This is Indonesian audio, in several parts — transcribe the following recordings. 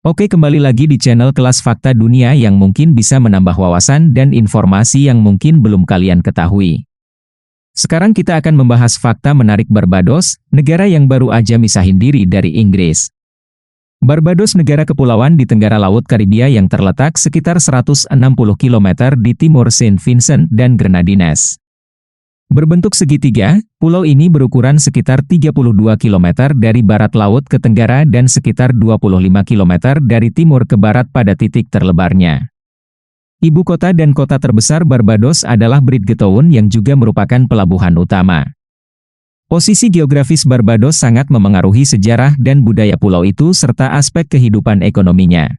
Oke, kembali lagi di channel Kelas Fakta Dunia yang mungkin bisa menambah wawasan dan informasi yang mungkin belum kalian ketahui. Sekarang kita akan membahas fakta menarik Barbados, negara yang baru aja misahin diri dari Inggris. Barbados negara kepulauan di tenggara Laut Karibia yang terletak sekitar 160 km di timur Saint Vincent dan Grenadines. Berbentuk segitiga, pulau ini berukuran sekitar 32 km dari barat laut ke tenggara dan sekitar 25 km dari timur ke barat pada titik terlebarnya. Ibu kota dan kota terbesar Barbados adalah Bridgetown yang juga merupakan pelabuhan utama. Posisi geografis Barbados sangat memengaruhi sejarah dan budaya pulau itu serta aspek kehidupan ekonominya.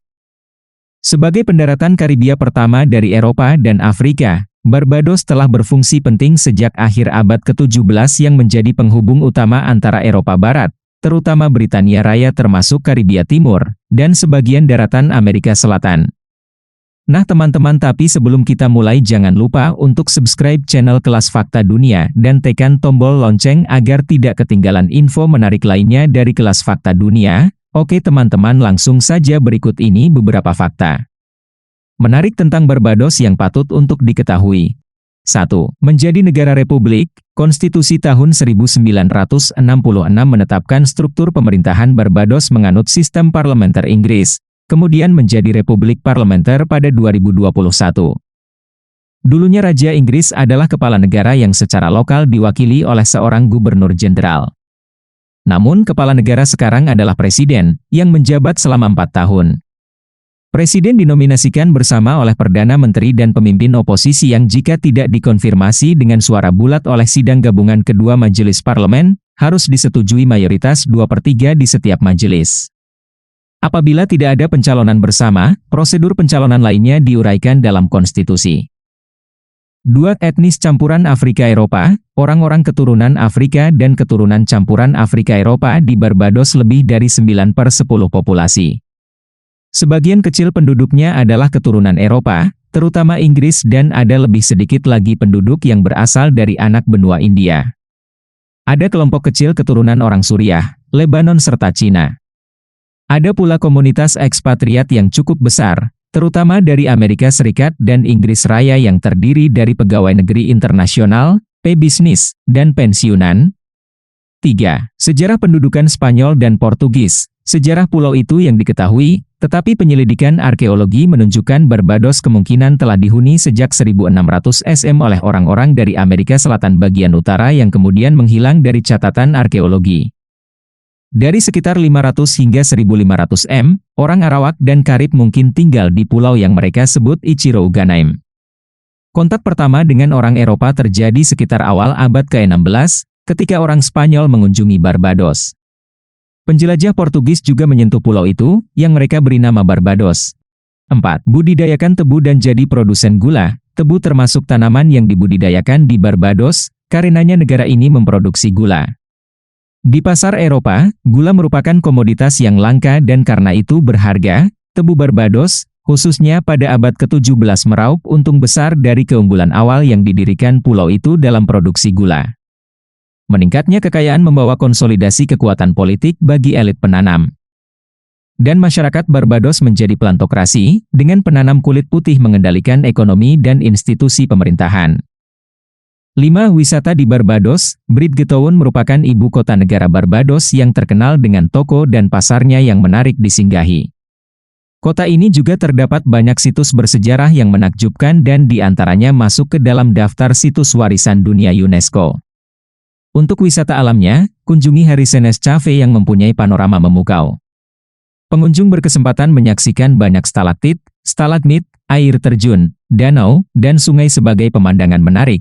Sebagai pendaratan Karibia pertama dari Eropa dan Afrika, Barbados telah berfungsi penting sejak akhir abad ke-17 yang menjadi penghubung utama antara Eropa Barat, terutama Britania Raya termasuk Karibia Timur, dan sebagian daratan Amerika Selatan. Nah teman-teman, tapi sebelum kita mulai jangan lupa untuk subscribe channel Kelas Fakta Dunia dan tekan tombol lonceng agar tidak ketinggalan info menarik lainnya dari Kelas Fakta Dunia. Oke teman-teman, langsung saja berikut ini beberapa fakta menarik tentang Barbados yang patut untuk diketahui. 1. Menjadi negara republik, Konstitusi tahun 1966 menetapkan struktur pemerintahan Barbados menganut sistem parlementer Inggris, kemudian menjadi republik parlementer pada 2021. Dulunya Raja Inggris adalah kepala negara yang secara lokal diwakili oleh seorang gubernur jenderal. Namun kepala negara sekarang adalah presiden, yang menjabat selama 4 tahun. Presiden dinominasikan bersama oleh Perdana Menteri dan pemimpin oposisi yang jika tidak dikonfirmasi dengan suara bulat oleh sidang gabungan kedua majelis parlemen, harus disetujui mayoritas 2/3 di setiap majelis. Apabila tidak ada pencalonan bersama, prosedur pencalonan lainnya diuraikan dalam konstitusi. 2. Etnis campuran Afrika-Eropa, orang-orang keturunan Afrika dan keturunan campuran Afrika-Eropa di Barbados lebih dari 9/10 populasi. Sebagian kecil penduduknya adalah keturunan Eropa, terutama Inggris, dan ada lebih sedikit lagi penduduk yang berasal dari anak benua India. Ada kelompok kecil keturunan orang Suriah, Lebanon serta Cina. Ada pula komunitas ekspatriat yang cukup besar, terutama dari Amerika Serikat dan Inggris Raya yang terdiri dari pegawai negeri internasional, pebisnis, dan pensiunan. 3. Sejarah pendudukan Spanyol dan Portugis. Sejarah pulau itu yang diketahui, tetapi penyelidikan arkeologi menunjukkan Barbados kemungkinan telah dihuni sejak 1600 SM oleh orang-orang dari Amerika Selatan bagian utara yang kemudian menghilang dari catatan arkeologi. Dari sekitar 500 hingga 1500 M, orang Arawak dan Karib mungkin tinggal di pulau yang mereka sebut Ichirouganaim. Kontak pertama dengan orang Eropa terjadi sekitar awal abad ke-16, ketika orang Spanyol mengunjungi Barbados. Penjelajah Portugis juga menyentuh pulau itu, yang mereka beri nama Barbados. 4. Budidayakan tebu dan jadi produsen gula. Tebu termasuk tanaman yang dibudidayakan di Barbados, karenanya negara ini memproduksi gula. Di pasar Eropa, gula merupakan komoditas yang langka dan karena itu berharga. Tebu Barbados, khususnya pada abad ke-17 meraup untung besar dari keunggulan awal yang didirikan pulau itu dalam produksi gula. Meningkatnya kekayaan membawa konsolidasi kekuatan politik bagi elit penanam. Dan masyarakat Barbados menjadi plantokrasi, dengan penanam kulit putih mengendalikan ekonomi dan institusi pemerintahan. 5. Wisata di Barbados. Bridgetown merupakan ibu kota negara Barbados yang terkenal dengan toko dan pasarnya yang menarik disinggahi. Kota ini juga terdapat banyak situs bersejarah yang menakjubkan dan diantaranya masuk ke dalam daftar situs warisan dunia UNESCO. Untuk wisata alamnya, kunjungi Harrison's Cave yang mempunyai panorama memukau. Pengunjung berkesempatan menyaksikan banyak stalaktit, stalagmit, air terjun, danau, dan sungai sebagai pemandangan menarik.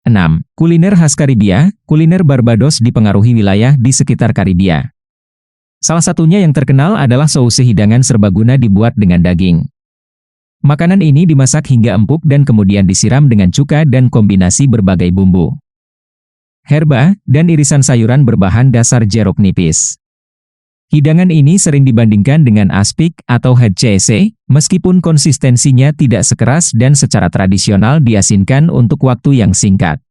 6. Kuliner khas Karibia. Kuliner Barbados dipengaruhi wilayah di sekitar Karibia. Salah satunya yang terkenal adalah sauce hidangan serbaguna dibuat dengan daging. Makanan ini dimasak hingga empuk dan kemudian disiram dengan cuka dan kombinasi berbagai bumbu, herba, dan irisan sayuran berbahan dasar jeruk nipis. Hidangan ini sering dibandingkan dengan aspik atau HCC, meskipun konsistensinya tidak sekeras dan secara tradisional diasinkan untuk waktu yang singkat.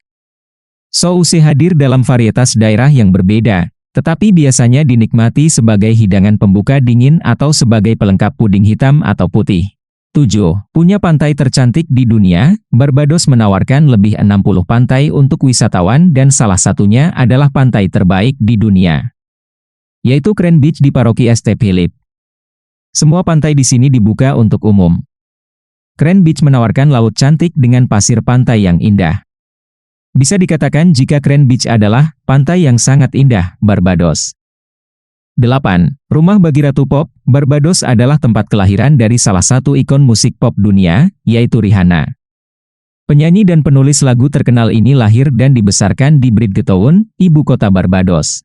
Sauce hadir dalam varietas daerah yang berbeda, tetapi biasanya dinikmati sebagai hidangan pembuka dingin atau sebagai pelengkap puding hitam atau putih. 7. Punya pantai tercantik di dunia, Barbados menawarkan lebih 60 pantai untuk wisatawan dan salah satunya adalah pantai terbaik di dunia, yaitu Crane Beach di Paroki St. Philip. Semua pantai di sini dibuka untuk umum. Crane Beach menawarkan laut cantik dengan pasir pantai yang indah. Bisa dikatakan jika Crane Beach adalah pantai yang sangat indah, Barbados. 8. Rumah bagi Ratu Pop, Barbados adalah tempat kelahiran dari salah satu ikon musik pop dunia, yaitu Rihanna. Penyanyi dan penulis lagu terkenal ini lahir dan dibesarkan di Bridgetown, ibu kota Barbados.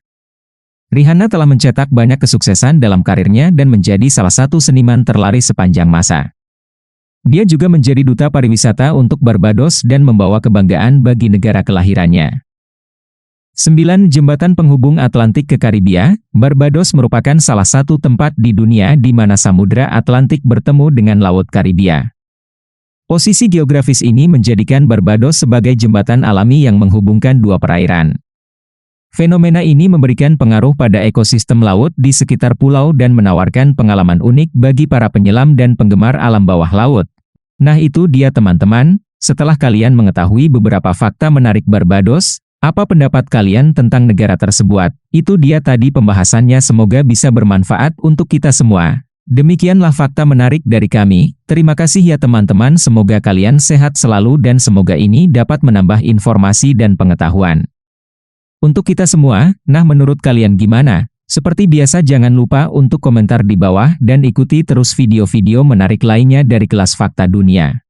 Rihanna telah mencetak banyak kesuksesan dalam karirnya dan menjadi salah satu seniman terlaris sepanjang masa. Dia juga menjadi duta pariwisata untuk Barbados dan membawa kebanggaan bagi negara kelahirannya. 9. Jembatan penghubung Atlantik ke Karibia, Barbados merupakan salah satu tempat di dunia di mana Samudra Atlantik bertemu dengan Laut Karibia. Posisi geografis ini menjadikan Barbados sebagai jembatan alami yang menghubungkan dua perairan. Fenomena ini memberikan pengaruh pada ekosistem laut di sekitar pulau dan menawarkan pengalaman unik bagi para penyelam dan penggemar alam bawah laut. Nah itu dia teman-teman, setelah kalian mengetahui beberapa fakta menarik Barbados, apa pendapat kalian tentang negara tersebut? Itu dia tadi pembahasannya, semoga bisa bermanfaat untuk kita semua. Demikianlah fakta menarik dari kami, terima kasih ya teman-teman, semoga kalian sehat selalu dan semoga ini dapat menambah informasi dan pengetahuan untuk kita semua. Nah menurut kalian gimana? Seperti biasa jangan lupa untuk komentar di bawah dan ikuti terus video-video menarik lainnya dari Kelas Fakta Dunia.